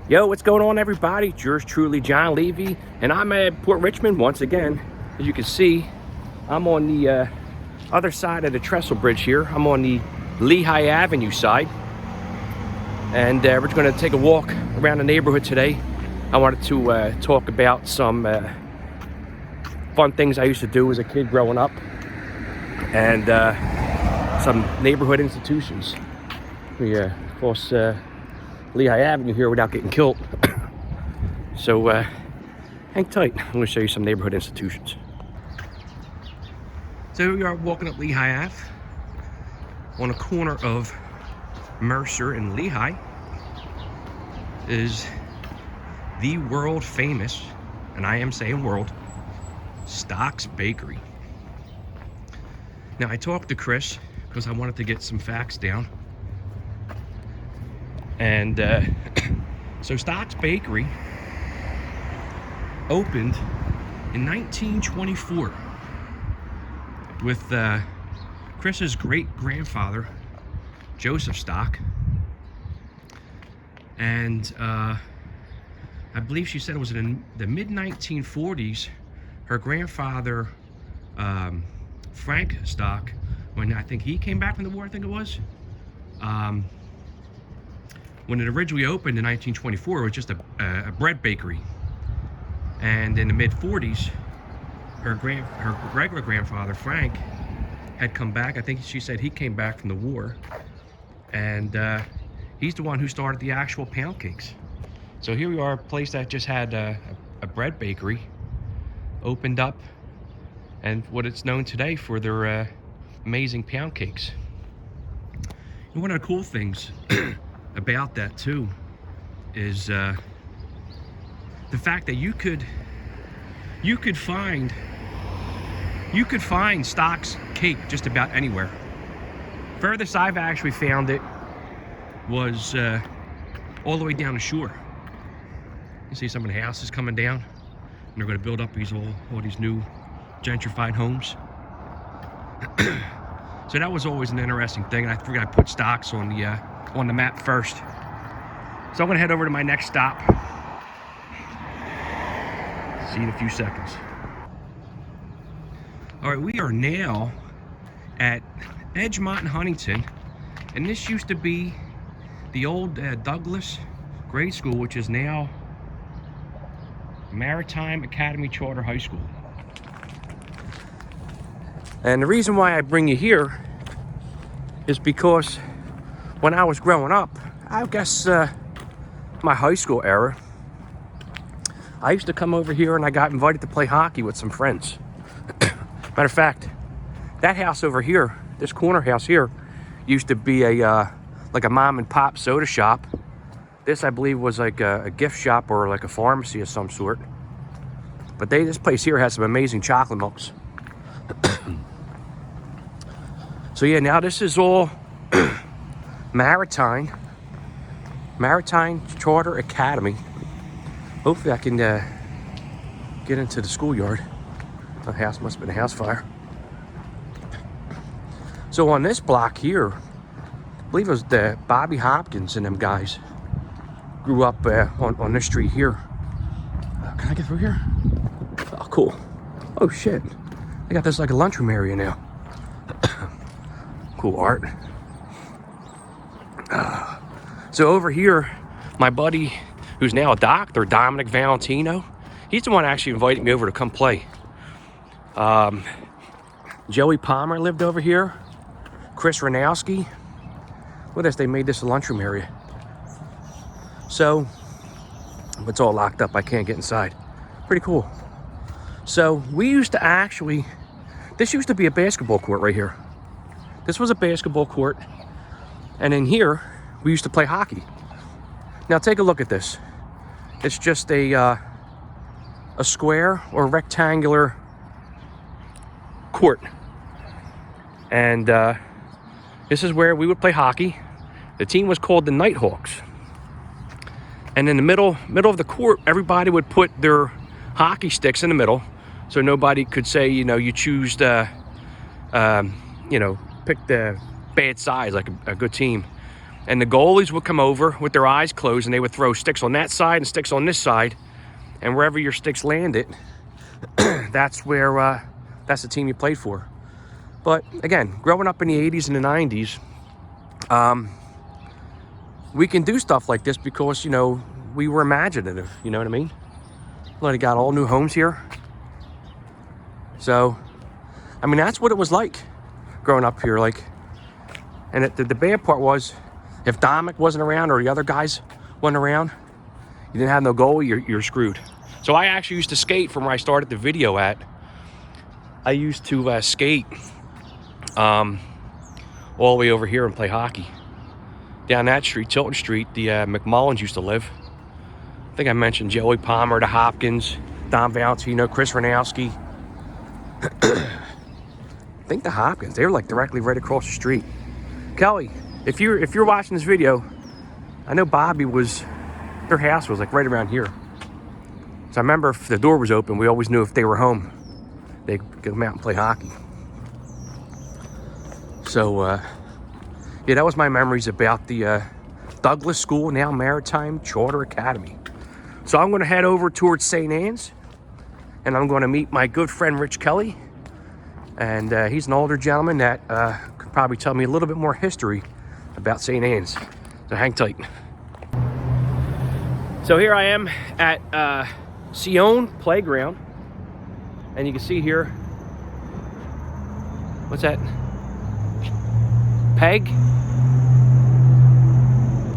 Yo, what's going on, everybody? It's yours truly, John Levy, and I'm at Port Richmond once again. As you can see, I'm on the other side of the trestle bridge here. I'm on the Lehigh Avenue side, and we're just going to take a walk around the neighborhood today. I wanted to talk about some fun things I used to do as a kid growing up, and some neighborhood institutions. We cross Lehigh Avenue here without getting killed. So hang tight. I'm going to show you some neighborhood institutions. So here we are walking up Lehigh Ave on a corner of Mercer and Lehigh is the world famous, and I am saying world, Stock's Bakery. Now I talked to Chris because I wanted to get some facts down. And so Stock's Bakery opened in 1924 with Chris's great-grandfather, Joseph Stock. And I believe she said it was in the mid-1940s, her grandfather, Frank Stock, when I think he came back from the war, I think it was, when it originally opened in 1924, it was just a bread bakery. And in the mid-40s, her regular grandfather, Frank, had come back. I think she said he came back from the war. And he's the one who started the actual pound cakes. So here we are, a place that just had a bread bakery, opened up, and what it's known today for their amazing pound cakes. And one of the cool things about that too is the fact that you could find Stock's cake just about anywhere. Furthest I've actually found it was all the way down the shore. You see some of the houses coming down, and they're going to build up all these new gentrified homes. So that was always an interesting thing, and I figured I'd put Stock's on the map first. So I'm gonna head over to my next stop. See you in a few seconds. All right, we are now at Edgemont and Huntington, and this used to be the old Douglas grade school, which is now Maritime Academy Charter High School. And the reason why I bring you here is because when I was growing up, I guess my high school era, I used to come over here and I got invited to play hockey with some friends. Matter of fact, that house over here, this corner house here, used to be like a mom and pop soda shop. This, I believe, was like a gift shop or like a pharmacy of some sort. But this place here has some amazing chocolate milks. So yeah, now this is all Maritime Charter Academy. Hopefully I can get into the schoolyard. The house must have been a house fire. So on this block here, I believe it was the Bobby Hopkins and them guys grew up on this street here. Can I get through here? Oh, cool. Oh shit. They got this like a lunchroom area now. Cool art. So over here, my buddy, who's now a doctor, Dominic Valentino, he's the one actually invited me over to come play. Joey Palmer lived over here. Chris Ranowski. With us, they made this a lunchroom area. So, it's all locked up. I can't get inside. Pretty cool. So, we used to actually, this used to be a basketball court right here. This was a basketball court. And in here, we used to play hockey. Now take a look at this. It's just a square or rectangular court. And this is where we would play hockey. The team was called the Nighthawks. And in the middle of the court, everybody would put their hockey sticks in the middle, so nobody could say, you choose pick the bad sides like a good team. And the goalies would come over with their eyes closed, and they would throw sticks on that side and sticks on this side. And wherever your sticks landed, that's the team you played for. But again, growing up in the 80s and the 90s, we can do stuff like this because, you know, we were imaginative, you know what I mean? Like, got all new homes here. So, I mean, that's what it was like growing up here. Like, and the bad part was, if Dominic wasn't around or the other guys wasn't around, you didn't have no goalie, you're screwed. So I actually used to skate from where I started the video at. I used to skate all the way over here and play hockey. Down that street, Tilton Street, the McMullins used to live. I think I mentioned Joey Palmer, the Hopkins, Don Valentino, Chris Ranowski. I think the Hopkins, they were like directly right across the street. Kelly, if you're watching this video, I know Bobby their house was like right around here. So I remember if the door was open, we always knew if they were home, they'd come out and play hockey. So, yeah, that was my memories about the Douglas School, now Maritime Charter Academy. So I'm going to head over towards St. Anne's, and I'm going to meet my good friend Rich Kelly. And he's an older gentleman that could probably tell me a little bit more history about St. Anne's. So hang tight. So here I am at Cione Playground. And you can see here, what's that? Peg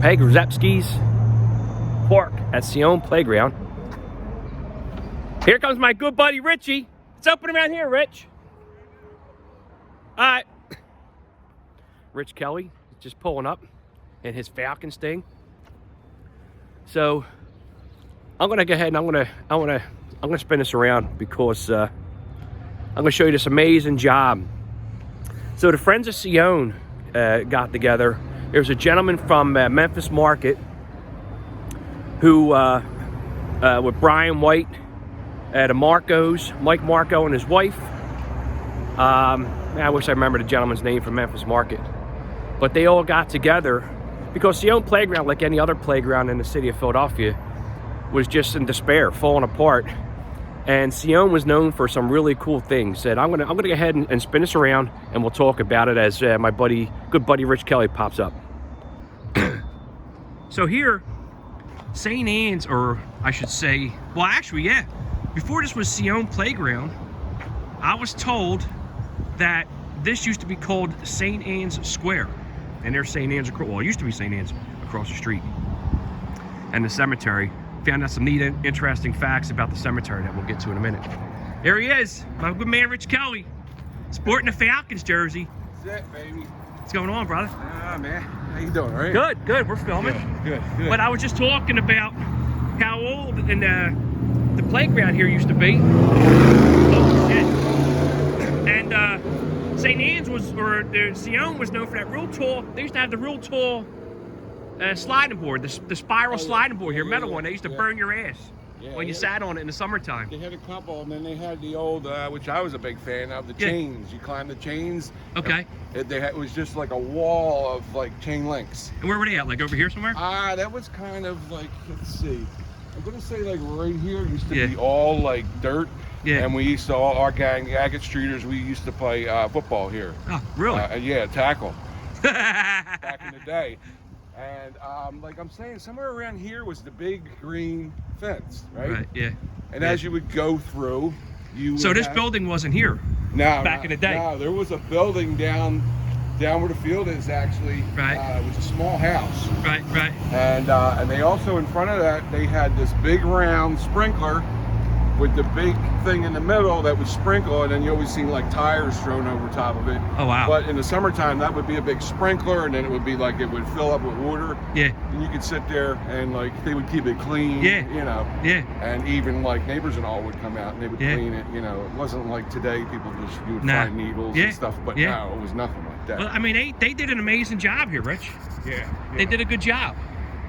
Rzepski's Park at Cione Playground. Here comes my good buddy Richie. Let's open him out here, Rich. All right. Rich Kelly just pulling up in his Falcon Sting. So I'm gonna go ahead and I'm gonna spin this around because I'm gonna show you this amazing job. So the Friends of Cione got together. There's a gentleman from Memphis Market who, with Brian White, the Marcos, Mike Marco and his wife. I wish I remember the gentleman's name from Memphis Market. But they all got together because Cione Playground, like any other playground in the city of Philadelphia, was just in despair, falling apart. And Cione was known for some really cool things. And I'm gonna go ahead and spin this around, and we'll talk about it as my good buddy Rich Kelly pops up. So here, St. Anne's, or I should say, well, actually, yeah. Before this was Cione Playground, I was told that this used to be called St. Anne's Square. And there's St. Anne's, well, it used to be St. Anne's across the street. And the cemetery. Found out some neat, interesting facts about the cemetery that we'll get to in a minute. There he is, my good man Rich Kelly, sporting the Falcons jersey. That's it, baby. What's going on, brother? Man, how you doing, all right? Good, good, we're filming. Good. But I was just talking about how old and the playground here used to be. Oh, shit. And St. Anne's Cione was known for that real tall, they used to have the real tall sliding board, the spiral sliding board here, metal one. They used to burn your ass when you sat on it in the summertime. They had a couple, and then they had the old, which I was a big fan of, the chains. You climb the chains. Okay. It was just like a wall of like chain links. And where were they at? Like over here somewhere? That was kind of like, let's see. I'm gonna say like right here used to be all like dirt. Yeah. And we used to, all our gang, Agate Streeters, we used to play football here. Oh, really? Yeah, tackle. Back in the day. And like I'm saying, somewhere around here was the big green fence, right? Right, yeah. And as you would go through, So this building wasn't here? No. Back in the day? No, there was a building down where the field is actually. Right. It was a small house. Right. And they also, in front of that, they had this big round sprinkler with the big thing in the middle that would sprinkle, and then you always seen like tires thrown over top of it. Oh, wow. But in the summertime, that would be a big sprinkler, and then it would be like, it would fill up with water. Yeah. And you could sit there and like, they would keep it clean. Yeah. You know. Yeah. And even like neighbors and all would come out and they would clean it. You know, it wasn't like today, people just, you would find needles and stuff, but no, it was nothing like that. Well, I mean, they did an amazing job here, Rich. Yeah. They did a good job.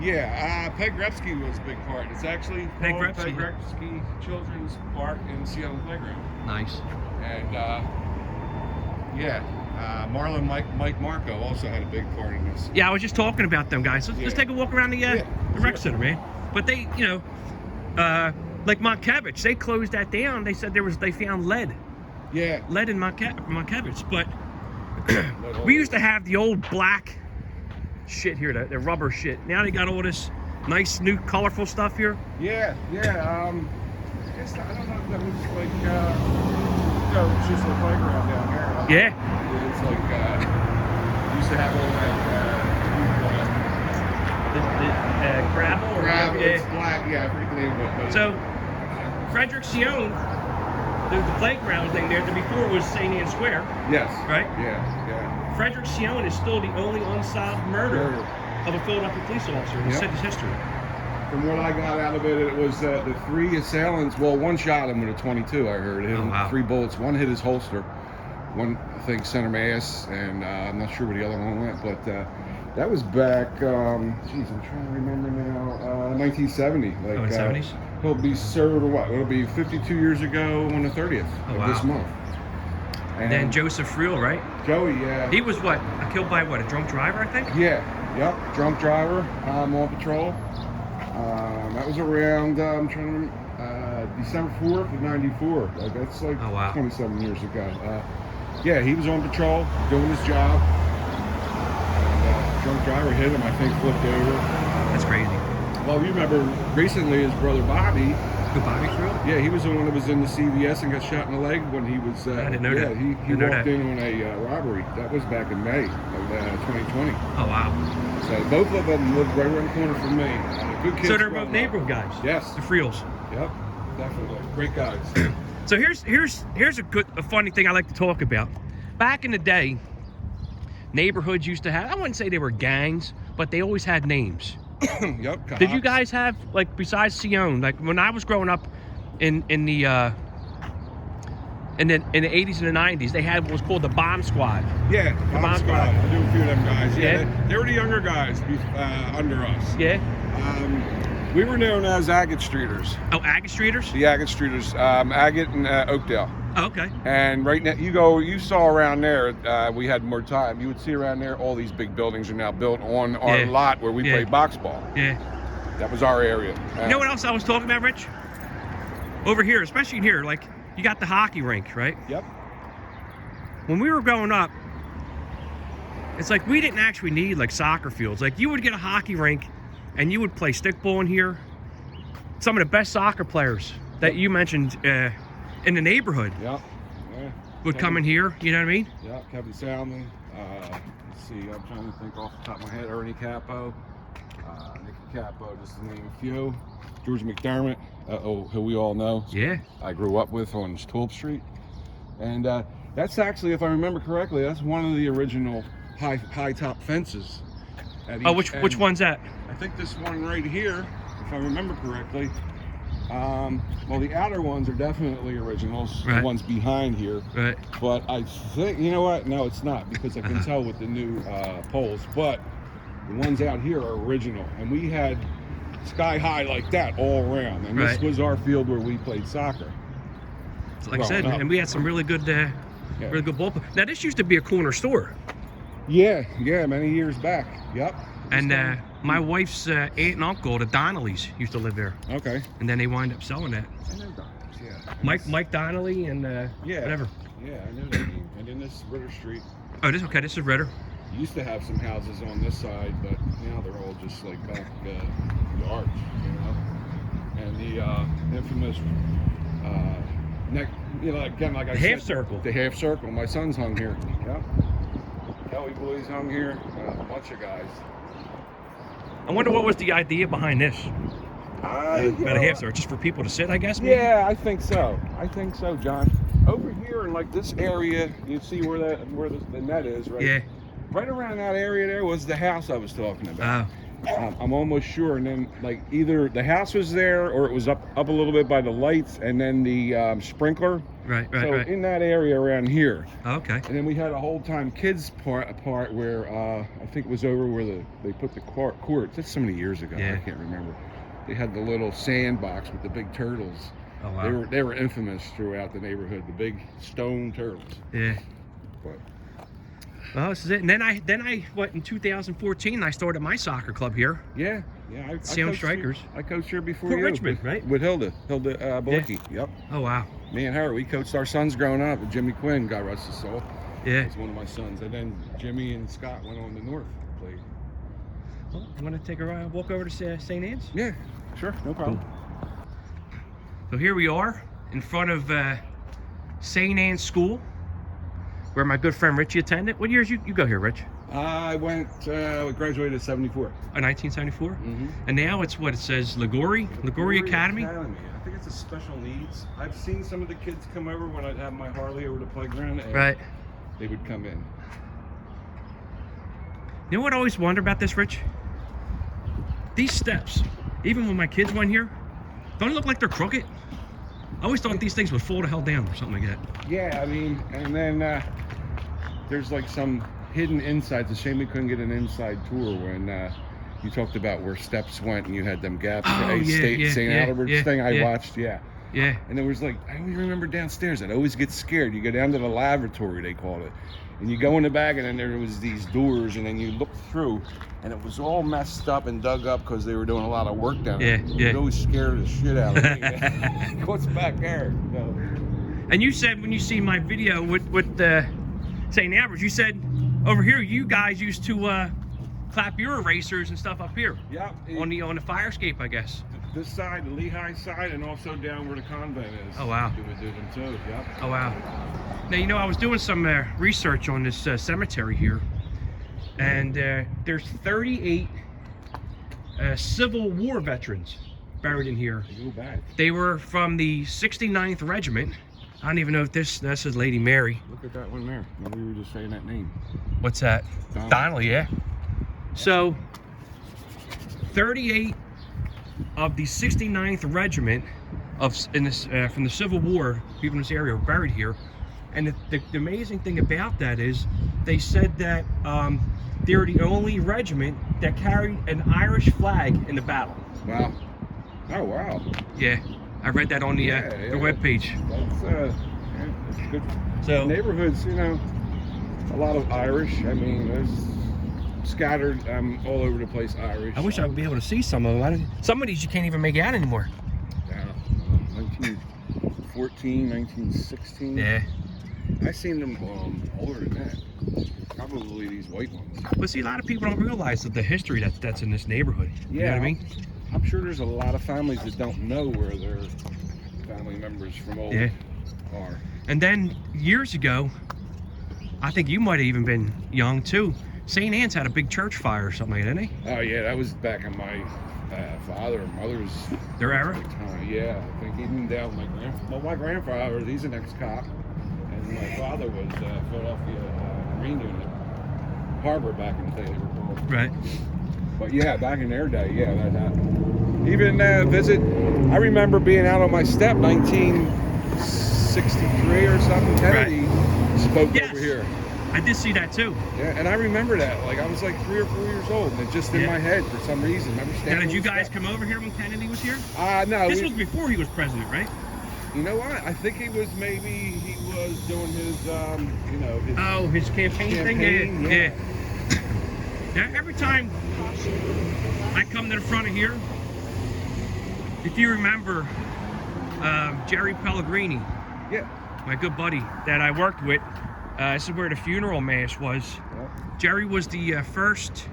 Yeah, Peg Rzepski was a big part. It's actually Peg Rzepski Children's Park in Cione Playground. Nice. And Marlon Mike Marco also had a big part in this. Yeah, I was just talking about them guys. Let's take a walk around the rec center, man. But they, you know, like Montkevich, they closed that down. They said they found lead. Yeah. Lead in Montkevich, but we used to have the old black shit here, the rubber shit. Now they got all this nice, new, colorful stuff here. Yeah. I guess I don't know if that was like, it's just a playground down here. Yeah. It's like used to have all that. Gravel. Gravel. It's black. Yeah, I forget the name of it. So, Frederick Cione, the playground thing there, before was St. Anne Square. Yes. Right? Yeah. Frederick Cione is still the only unsolved murder of a Philadelphia police officer in the city's history. From what I got out of it, it was the 3 assailants. Well, one shot him with a 22. I heard hit him 3 bullets. One hit his holster. One, I think, sent him ass, and I'm not sure where the other one went. But that was back. I'm trying to remember now. 1970. Like, in the 70s. He'll be served. What? It'll be 52 years ago on the 30th of this month. And then Joseph Friel, right? Joey, yeah. He was what? Killed by what? A drunk driver, I think? Yeah. Yep. Drunk driver on patrol. That was around, I'm trying to remember, December 4th of 94. Like, that's like 27 years ago. Yeah, he was on patrol, doing his job. And, drunk driver hit him, I think, flipped over. That's crazy. Well, you remember recently his brother Bobby. Who, Bobby Friel? Yeah, he was the one that was in the CVS and got shot in the leg when he was. I didn't know that. He walked in on a robbery. That was back in May of 2020. Oh, wow. So both of them lived right around the corner from me. Good kids. So they're both neighborhood guys. Yes. The Friels. Yep, definitely. Great guys. So here's a funny thing I like to talk about. Back in the day, neighborhoods used to have, I wouldn't say they were gangs, but they always had names. Yep. Did you guys have, like, besides Cione, like when I was growing up in the 80s and the 90s, they had what was called the Bomb Squad. Yeah, the Bomb Squad. I knew a few of them guys. Yeah. They were the younger guys under us. Yeah. We were known as Agate Streeters. Oh, Agate Streeters? The Agate Streeters, Agate and Oakdale. Oh, okay. And right now, you saw around there, we had more time, you would see around there, all these big buildings are now built on our lot where we played box ball. Yeah. That was our area. You know what else I was talking about, Rich? Over here, especially here, like, you got the hockey rink, right? Yep. When we were growing up, it's like we didn't actually need, like, soccer fields. Like, you would get a hockey rink, and you would play stickball in here. Some of the best soccer players that you mentioned in the neighborhood would come in here, you know what I mean? Yeah, Kevin Salmon. Let's see, I'm trying to think off the top of my head. Ernie Capo, Nicky Capo, just to name a few. George McDermott, who we all know. Yeah. I grew up with on 12th Street. And that's actually, if I remember correctly, that's one of the original high top fences. Oh, which one's that? I think this one right here, if I remember correctly. Well, the outer ones are definitely originals. Right. The ones behind here. Right. But I think, you know what? No, it's not, because I can tell with the new poles. But the ones out here are original, and we had sky high like that all around. And this was our field where we played soccer. So like I said, and we had some really good ball. Now this used to be a corner store. Yeah, many years back. Yep. And my wife's aunt and uncle, the Donnellys, used to live there. Okay. And then they wind up selling that. I know Donnellys, yeah. Mike Donnelly and whatever. Yeah, I know that name. And then this Ritter Street. Oh, this is Ritter. Used to have some houses on this side, but now they're all just like back yards, you know. And the infamous again, like I said, half circle. The half circle. My son's hung here. Yep. Kelly boys hung here. A bunch of guys. I wonder what was the idea behind this. About a half circle, just for people to sit, I guess. Maybe? Yeah, I think so, John. Over here in like this area, you see where the net is, right? Yeah. Right around that area there was the house I was talking about. I'm almost sure, and then like either the house was there or it was up a little bit by the lights, and then the sprinkler. Right. So in that area around here. Okay. And then we had a whole time kids part where I think it was over where they put the courts. That's so many years ago. Yeah. I can't remember. They had the little sandbox with the big turtles. Oh wow. They were infamous throughout the neighborhood. The big stone turtles. Yeah. But Well, this is it. And then I what, in 2014, I started my soccer club here. Yeah. Cione Strikers. I coached here before PortRichmond, right? With Hilda Balicki. Yeah. Yep. Oh, wow. Me and her, we coached our sons growing up. Jimmy Quinn, God rest his soul. Yeah. That's one of my sons. And then Jimmy and Scott went on to North. Played. Well, you want to take a walk over to St. Anne's? Yeah, sure. No problem. Cool. So here we are in front of St. Anne's School, where my good friend Richie attended. What years you go here, Rich? I graduated in 74. 1974? Mm-hmm. And now it's what it says, Liguori Academy? I think it's a special needs. I've seen some of the kids come over when I'd have my Harley over the playground. And right. They would come in. You know what I always wonder about this, Rich? These steps, even when my kids went here, don't it look like they're crooked? I always thought these things would fall the hell down or something like that. Yeah, I mean, and then there's like some hidden insides. It's a shame we couldn't get an inside tour when you talked about where steps went and you had them gaps. Oh, St. Albert's thing I watched, Yeah. And there was like, I always remember downstairs, I'd always get scared. You go down to the lavatory, they called it. And you go in the back and then there was these doors and then you look through and it was all messed up and dug up because they were doing a lot of work down there. It always scared the shit out of me. What's back there? No. And you said when you see my video with St. Albert's, you said over here you guys used to clap your erasers and stuff up here. Yeah. On the fire escape, I guess. This side, the Lehigh side, and also down where the convent is. Oh, wow. We would do them too, yep. Oh, wow. Now, you know, I was doing some research on this cemetery here, and there's 38 Civil War veterans buried in here. They go back. They were from the 69th Regiment. I don't even know if this is Lady Mary. Look at that one there. No, we were just saying that name. What's that? Donnelly, yeah. So, 38 of the 69th Regiment from the Civil War, people in this area were buried here. And the amazing thing about that is they said that they're the only regiment that carried an Irish flag in the battle. Wow. Oh, wow. Yeah, I read that on the webpage. That's good. So neighborhoods, you know, a lot of Irish. I mean, there's scattered all over the place Irish. I wish I would be able to see some of them. Some of these you can't even make out anymore. Yeah, 1914, 1916. Yeah. I seen them older than that. Probably these white ones. But see, a lot of people don't realize that the history that's in this neighborhood. You know what I mean? I'm sure there's a lot of families that don't know where their family members from old are. And then years ago, I think you might have even been young too. St. Anne's had a big church fire or something like that, didn't they? Oh yeah, that was back in my father and mother's era. Time. Yeah, I think even down my grandfather, he's an ex-cop, and my father was Philadelphia Marine Unit, Harbor back in the day they were called. Right. But yeah, back in their day, yeah, that happened. Even visit. I remember being out on my step, 1963 or something. Kennedy spoke over here. I did see that too. Yeah, and I remember that. Like I was like 3 or 4 years old, and it just in my head for some reason. Remember standing. Now, did you guys come over here when Kennedy was here? No. This was before he was president, right? You know what? I think he was doing his, his campaign thing. Yeah. Now, every time I come to the front of here, if you remember Jerry Pellegrini, my good buddy that I worked with, this is where the funeral mass was. Jerry was the first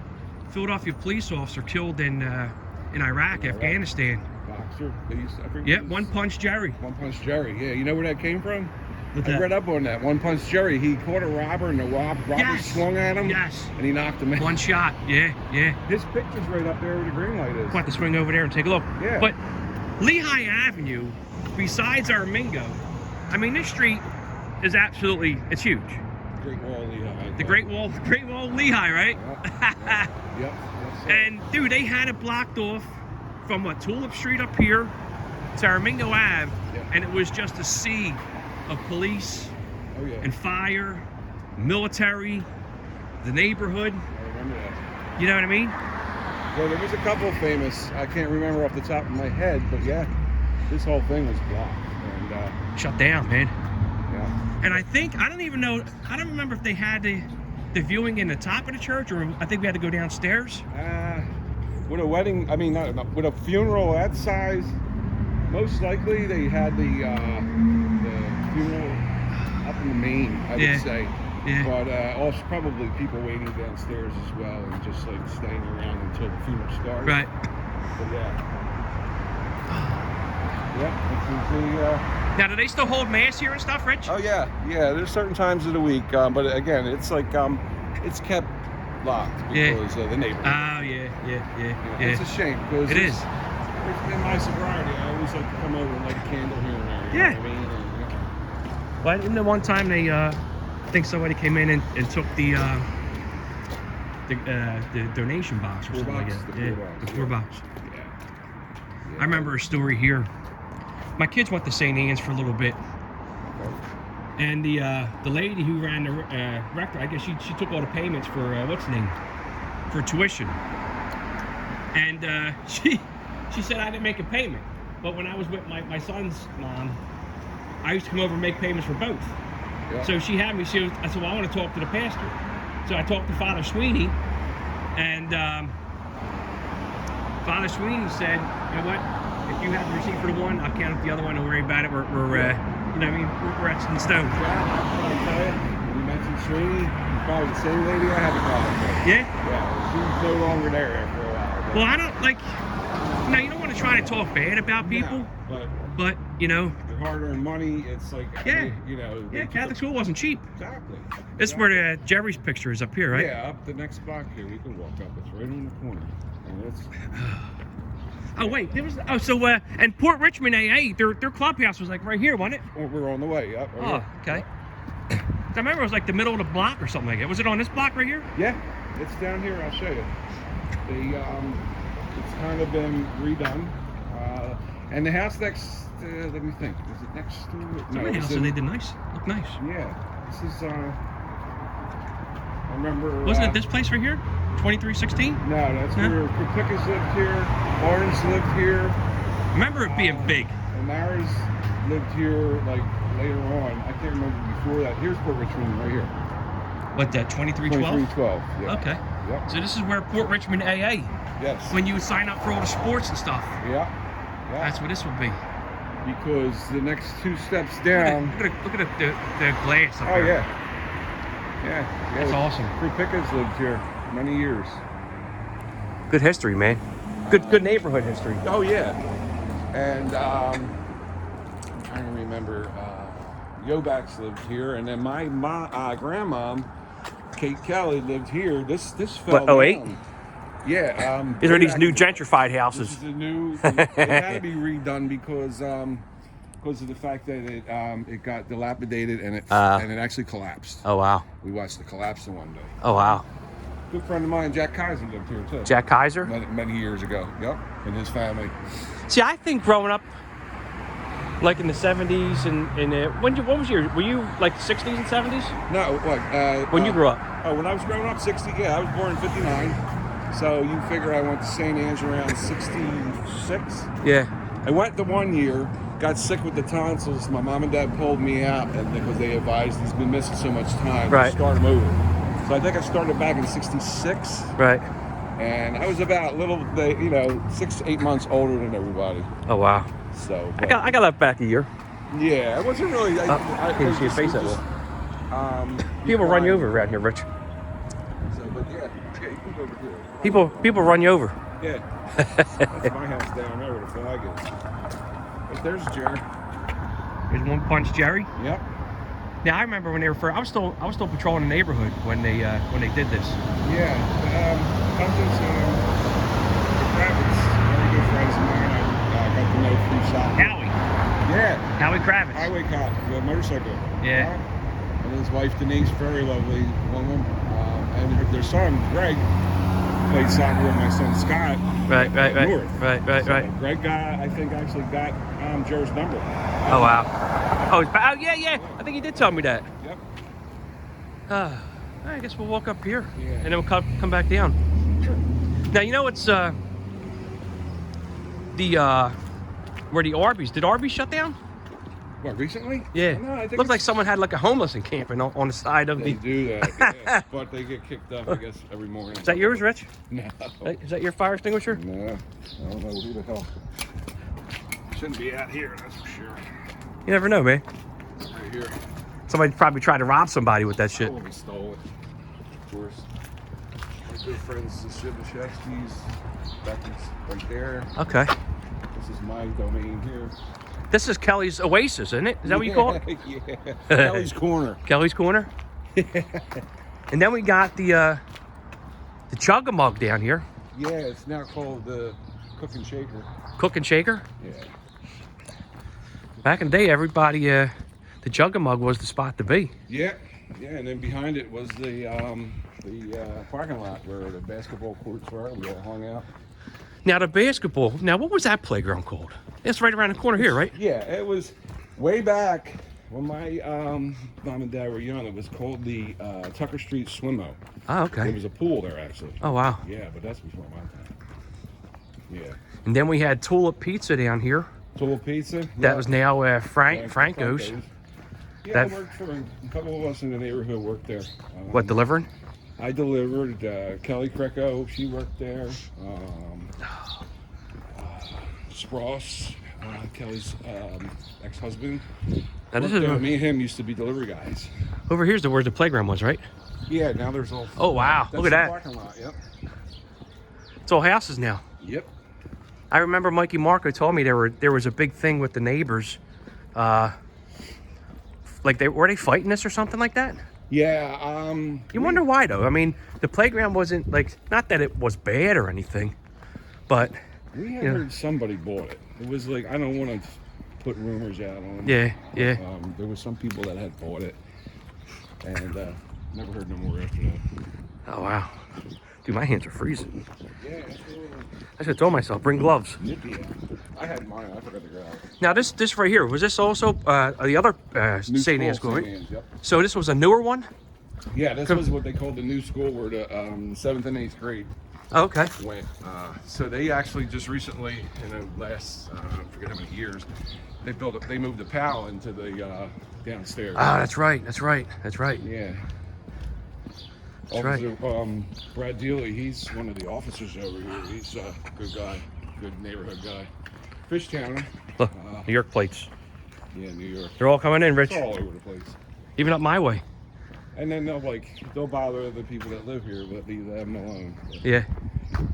Philadelphia police officer killed in Iraq, Afghanistan. Boxer. One Punch Jerry. One Punch Jerry. Yeah, you know where that came from? What's I that? read up on that. One Punch Jerry. He caught a robber and the robber swung at him. Yes. And he knocked him out. One shot. Yeah. His picture's right up there where the green light is. We'll have to swing over there and take a look. Yeah. But Lehigh Avenue, besides Armingo, I mean, this street is it's huge. Great Wall Lehigh. The Great Wall Lehigh, right? Yep. And dude, they had it blocked off from Tulip Street up here to Armingo Ave, and it was just a sea of police and fire, military, the neighborhood. I remember that. You know what I mean? Well, there was a couple famous, I can't remember off the top of my head, but this whole thing was blocked and shut down, man. Yeah. And I don't remember if they had to the viewing in the top of the church, or I think we had to go downstairs? With a wedding, I mean, not, with a funeral that size, most likely they had the funeral up in the main, I would say. Yeah. But also probably people waiting downstairs as well and just like staying around until the funeral started. Right. But yeah, now, do they still hold mass here and stuff, Rich? Oh yeah. There's certain times of the week, but again, it's like it's kept locked because of the neighborhood. Oh yeah. It's a shame because it is. In my sobriety, I always like to come over and light a candle here and there. You know what I mean? Well, in the one time they, I think somebody came in and took the donation box or something like that. The 4 box. Yeah. I remember a story here. My kids went to St. Anne's for a little bit, and the lady who ran the rector, I guess she took all the payments for what's the name, for tuition, and she said I didn't make a payment, but when I was with my son's mom, I used to come over and make payments for both. Yeah. So she had me. I said, well, I want to talk to the pastor. So I talked to Father Cione, and Father Cione said, you know what? If you have the receipt for the one, I'll count up the other one. Don't worry about it. We're you know what I mean? We're etched in stone. Yeah, I'll tell you. You mentioned Cione, probably the same lady I had to call. Yeah? Yeah, she's no longer there after a while. Well, I don't like. No, you don't want to try to talk bad about people, but you know, your hard-earned money, it's like you know. Yeah, Catholic school wasn't cheap. Exactly. This is where Jerry's picture is up here, right? Yeah, up the next block here. We can walk up. It's right on the corner. And it's. Oh wait, there was and PortRichmond AA, their clubhouse was like right here, wasn't it? Well, we're on the way. Yep. Right okay. I remember it was like the middle of the block or something like that. Was it on this block right here? Yeah, it's down here. I'll show you. It's kind of been redone, and the house next. Let me think. Is it next to? No, the house they did nice. Look nice. Yeah, this is. I remember. Wasn't it this place right here? 2316? No, that's where Pickus lived here. Barnes lived here. I remember it being big. And Maris lived here like later on. I can't remember before that. Here's PortRichmond right here. What, that 2312? 2312, yeah. Okay. Yep. So this is where PortRichmond AA. Yes. When you sign up for all the sports and stuff. Yeah. That's what this would be. Because the next 2 steps down. Look at the glass up here. Yeah. That's awesome. Pickus lived here many years. Good history, man. Good neighborhood history. Oh yeah. And I'm trying to remember. Yobacks lived here, and then my grandmom, Kate Kelly, lived here. This fell down. 08? Yeah. These are these new gentrified houses. This is a new. It had to be redone because of the fact that it got dilapidated and it actually collapsed. Oh wow. We watched it collapse in one day. Oh wow. Good friend of mine, Jack Kaiser, lived here too. Jack Kaiser? Many years ago. Yep. And his family. See, I think growing up, like in the 70s and what was your? Were you like 60s and 70s? No, what? When you grew up? Oh, when I was growing up, 60. Yeah, I was born in '59. So you figure I went to St. Anne's around 66. Yeah. I went the 1 year, got sick with the tonsils. My mom and dad pulled me out because they advised he's been missing so much time. Right. Start him over. So I think I started back in '66. Right. And I was about 6 to 8 months older than everybody. Oh wow. So I got left back a year. Yeah, it wasn't really. Can you see your face that way? People run you over around here, Rich. So, but yeah, you can go over here. People run you over. Yeah. That's my house down there where the flag is. But there's Jerry. There's One Punch Jerry. Yep. Now I remember when they were first. I was still patrolling the neighborhood when they did this. Yeah. Cousins, the Kravitz, very good friends of mine. I got to know through soccer. Howie. Yeah. Howie Kravitz. Highway cop, the motorcycle. Yeah. And his wife Denise, very lovely woman, and their son Greg played soccer with my son Scott. Right. North. Right. Greg actually got Joe's number. Oh wow. Oh yeah. I think he did tell me that. Yep. I guess we'll walk up here, yeah. and then we'll come back down. Sure. Now you know it's where the Arby's. Did Arby's shut down? What, recently? Yeah. No, I think Looked like someone had like a homeless encampment on the side of they the... do that, yeah. But they get kicked up, I guess, every morning. Is that yours, Rich? No. Is that your fire extinguisher? No. I don't know who the hell. Shouldn't be out here, that's for sure. You never know, man. Right here. Somebody probably tried to rob somebody with that shit. Probably stole it, of course. My good friends, the Shivashevskis, back right there. Okay. This is my domain here. This is Kelly's Oasis, isn't it? Is that what you call it? Yeah. Kelly's Corner. Kelly's Corner? And then we got the Chug-a-Mug down here. Yeah, it's now called the Cook and Shaker. Cook and Shaker? Yeah. Back in the day, everybody, the Chug-a-Mug was the spot to be. Yeah, yeah, and then behind it was the parking lot where the basketball courts were. We all hung out. Now the basketball, what was that playground called? It's right around the corner here, right? Yeah, it was way back when my mom and dad were young. It was called the Tucker Street Swimmo. Oh, okay. There was a pool there, actually. Oh, wow. Yeah, but that's before my time. Yeah. And then we had Tulip Pizza down here. Tulip Pizza? That Yeah. was now Franco's. Yeah, That- I worked for a couple of us in the neighborhood worked there. What, delivering? I delivered. Kelly Kreco, she worked there. Spross, Kelly's ex-husband. Now this worked is there. Me and him used to be delivery guys. over here's where the playground was, right? Yeah, now there's all. Oh, wow. Look at the that. Parking lot. Yep. It's all houses now. Yep. I remember Mikey Marco told me there was a big thing with the neighbors. Like were they fighting this or something like that? Yeah. You wonder why though. I mean, the playground wasn't like, not that it was bad or anything, but We had heard somebody bought it. It was like, I don't want to put rumors out on it. yeah. There was some people that had bought it, and never heard no more after that. Oh wow, dude, my hands are freezing. Yeah. I should have told myself bring gloves. Nippy out. I had mine. I forgot to grab it. Now this right here, was this also the other New St. Anne's school, school, right? St. Anne's, yep. So this was a newer one? Yeah, this was what they called the new school where the 7th and 8th grade Oh, okay. went. So they actually just recently, in the last, I forget how many years, they moved the PAL into the downstairs. Ah, that's right. Yeah. That's right. Officer Brad Dealey, he's one of the officers over here. He's a good guy, good neighborhood guy. Fishtown. Look, New York plates. Yeah, New York. They're all coming in, Rich. It's all over the place. Even up my way. And then they'll bother the people that live here, but leave them alone. But Yeah.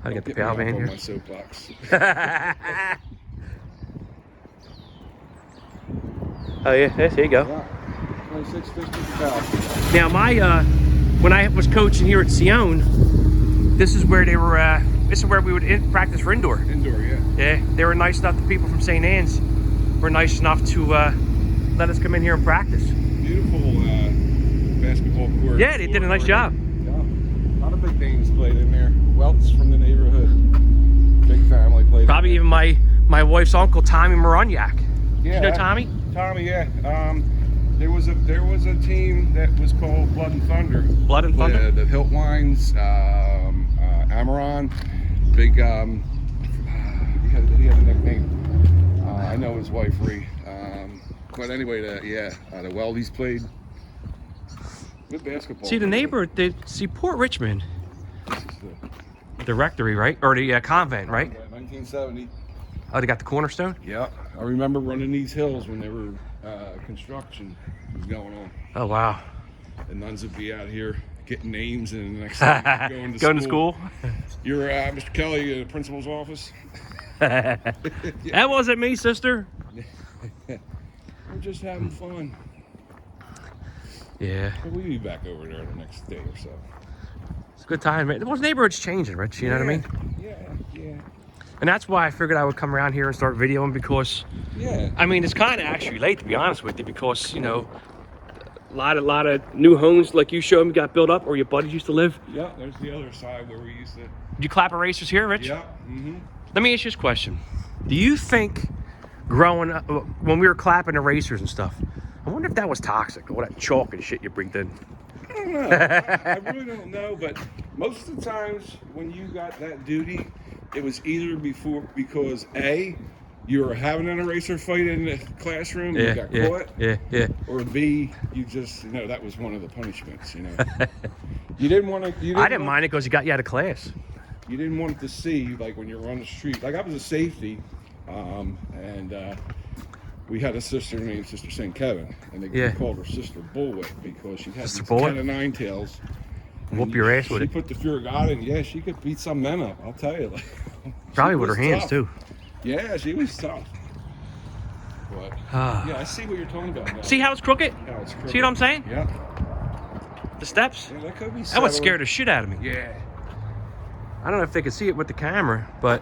I get the PAL van on here. my soapbox. Oh yeah, there you go. Yeah. 26 district PAL. Now when I was coaching here at Cione, this is where they were. This is where we would practice for indoor. Indoor, yeah. Yeah, they were nice enough. The people from St. Anne's were nice enough to let us come in here and practice. Beautiful basketball court. Yeah, they did a nice job. Yeah. A lot of big names played in there. Welts from the neighborhood. Big family played. Probably in even my wife's uncle Tommy Moronyak. there. You know Tommy? Tommy, yeah. There was a team that was called Blood and Thunder. Blood and Thunder? The Hiltwines, Amaron, big. He had a nickname. I know his wife Ree. But anyway, the Weldies played good basketball. See the neighbor, see PortRichmond, This is the rectory, right? Or the convent, right? 1970. Oh, they got the cornerstone? Yeah, I remember running these hills when they were construction was going on. Oh, wow. The nuns would be out here getting names, and the next thing going to Going to school? You're Mr. Kelly, the principal's office. That wasn't me, sister. We're just having fun. Yeah. But we'll be back over there the next day or so. It's a good time, man. Those neighborhoods changing, Rich, you know what I mean? Yeah. And that's why I figured I would come around here and start videoing because, Yeah. I mean, it's kind of actually late, to be honest with you, because, you know, a lot of new homes like you showed me got built up or your buddies used to live. Yeah, there's the other side where we used to. Did you clap erasers here, Rich? Yeah. Mm-hmm. Let me ask you this question. Do you think growing up, when we were clapping erasers and stuff, I wonder if that was toxic, all that chalk and shit you breathed in? I don't know. I really don't know, but most of the times when you got that duty, it was either because A, you were having an eraser fight in the classroom, you got caught. Yeah. Or B, you just, that was one of the punishments, You didn't want to. I didn't mind it because it got you out of class. You didn't want to see, like, when you were on the street. Like, I was a safety, and we had a sister named Sister St. Kevin, and they called her Sister Bullwhip because she had these 10 and 9 tails. Whoop your ass with it. She put the fear of God in. She could beat some men up, I'll tell you. Probably with her hands, too. Yeah, she was tough. But, I see what you're talking about now. See how it's crooked? How it's crooked. See what I'm saying? Yeah. The steps? Yeah, that could be That would scare the shit out of me. Yeah. I don't know if they could see it with the camera, but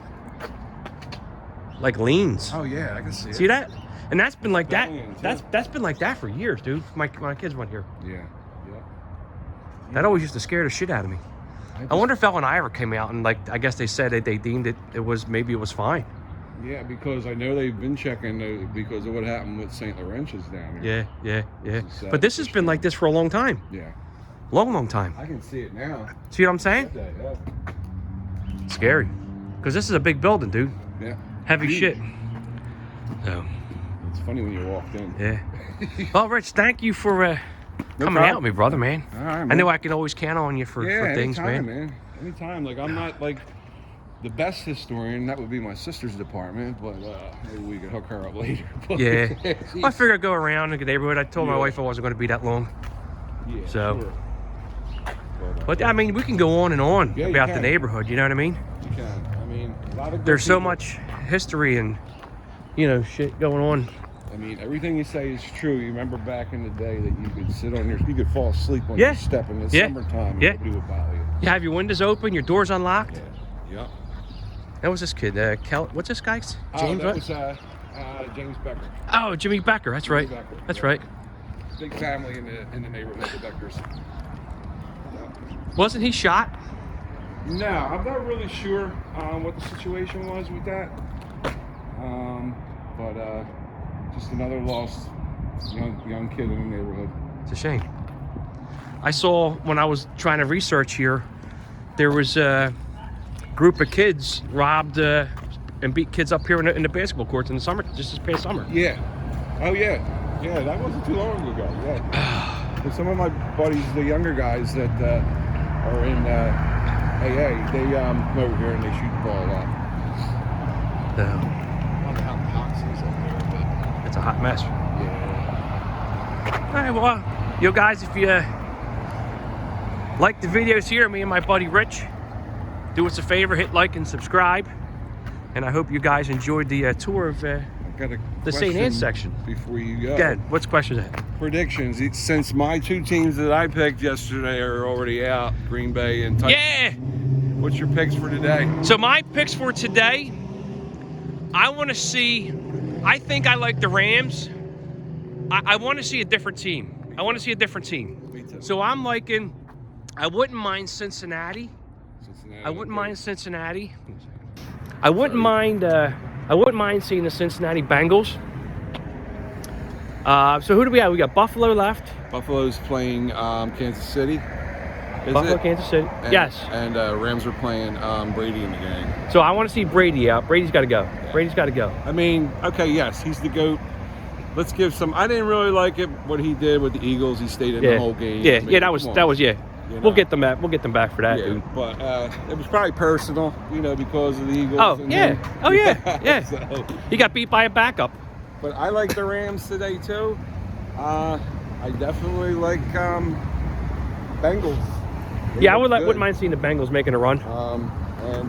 like leans. Oh yeah, I can see it. See that? And that's been like that. Leans, That's been like that for years, dude. My kids went here. Yeah. That always used to scare the shit out of me. I wonder if Ellen Ivor came out and, like, I guess they said that they deemed it was fine. Yeah, because I know they've been checking because of what happened with St. Laurentius down here. Yeah. But this has been like this for a long time. Yeah. Long time. I can see it now. See what I'm saying? Yeah. Scary. Because this is a big building, dude. Yeah. Heavy shit. So. It's funny when you walked in. Yeah. Well, Rich, thank you for coming out with me, brother, man. All right, man. I know I can always count on you for things, anytime, man. Anytime. Like, I'm not, like, the best historian. That would be my sister's department, but maybe we could hook her up later. Yeah. Well, I figured I'd go around in the neighborhood. I told my wife I wasn't going to be that long. Yeah, so. Sure. But, I mean, we can go on and on about the neighborhood, you know what I mean? You can. I mean, a lot of there's so much history and, shit going on. I mean, everything you say is true. You remember back in the day that you could fall asleep on your step in the summertime and nobody would bother you. You have your windows open, your doors unlocked. Yeah. That was this kid, what's this guy? James, that was James Becker. Oh, Jimmy Becker, that's right. That's right. Big family in the neighborhood, the Beckers. Wasn't he shot? No, I'm not really sure what the situation was with that. But just another lost young kid in the neighborhood. It's a shame. I saw when I was trying to research here, there was a group of kids robbed and beat kids up here in the basketball courts in the summer, just this past summer. Yeah. Oh yeah. Yeah, that wasn't too long ago. Yeah. And some of my buddies, the younger guys that are in AA, they come over here and they shoot the ball a lot. It's a hot mess. Yeah. All right, well, yo guys, if you like the videos here, me and my buddy Rich, do us a favor, hit like and subscribe. And I hope you guys enjoyed the tour of the St. Anne section. Before you go. Good. What's question is that? Predictions. Since my two teams that I picked yesterday are already out, Green Bay and Titans. Yeah. What's your picks for today? So my picks for today, I think I like the Rams. I want to see a different team. Me too. So I'm liking, I wouldn't mind Cincinnati. I wouldn't mind Cincinnati. I wouldn't mind seeing the Cincinnati Bengals. So who do we have? We got Buffalo left. Buffalo's playing Kansas City. Kansas City. Yes. And Rams are playing Brady in the game. So I want to see Brady out. Brady's got to go. Brady's got to go. I mean, okay, yes, he's the GOAT. Let's give some. I didn't really like it what he did with the Eagles. He stayed in the whole game. Yeah, I mean, that was. We'll get them back. We'll get them back for that, dude. But it was probably personal, because of the Eagles. Oh yeah. So, he got beat by a backup. But I like the Rams today too. I definitely like Bengals. I wouldn't mind seeing the Bengals making a run.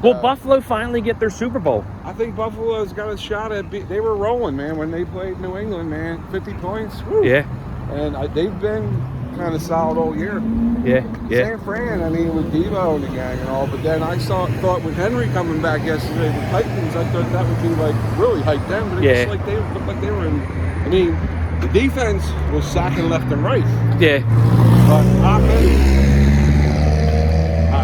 Will Buffalo finally get their Super Bowl? I think Buffalo's got a shot at. They were rolling, man, when they played New England, man. 50 points. Woo. Yeah. And they've been kind of solid all year. Yeah. San Fran, I mean, with Devo and the gang and all, but then I thought with Henry coming back yesterday with Titans, I thought that would be really hype them, but it was like they looked like they were in. I mean, the defense was sacking left and right. Yeah. But offense, I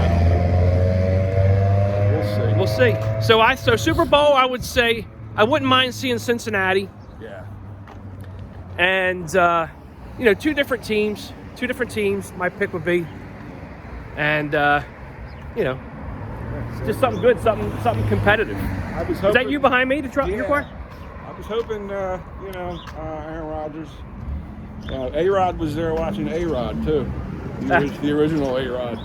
don't know. We'll see. So Super Bowl, I would say I wouldn't mind seeing Cincinnati. Yeah. And two different teams. My pick would be, and just something good, something competitive. I was Is hoping, that you behind me? The truck, your car? I was hoping, you know, Aaron Rodgers. A-Rod was there watching A-Rod too. The original A-Rod.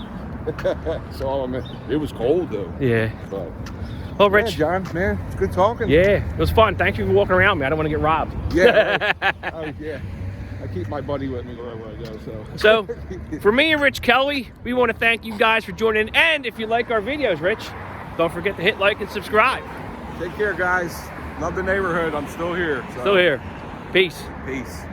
So it was cold though. Yeah. But, well, Rich. Yeah, John, man, it's good talking. Yeah, it was fun. Thank you for walking around me. I don't want to get robbed. Yeah. Oh, yeah. I keep my buddy with me wherever I go. So, for me and Rich Kelly, we want to thank you guys for joining in. And if you like our videos, Rich, don't forget to hit like and subscribe. Take care, guys. Love the neighborhood. I'm still here. So. Still here. Peace. Peace.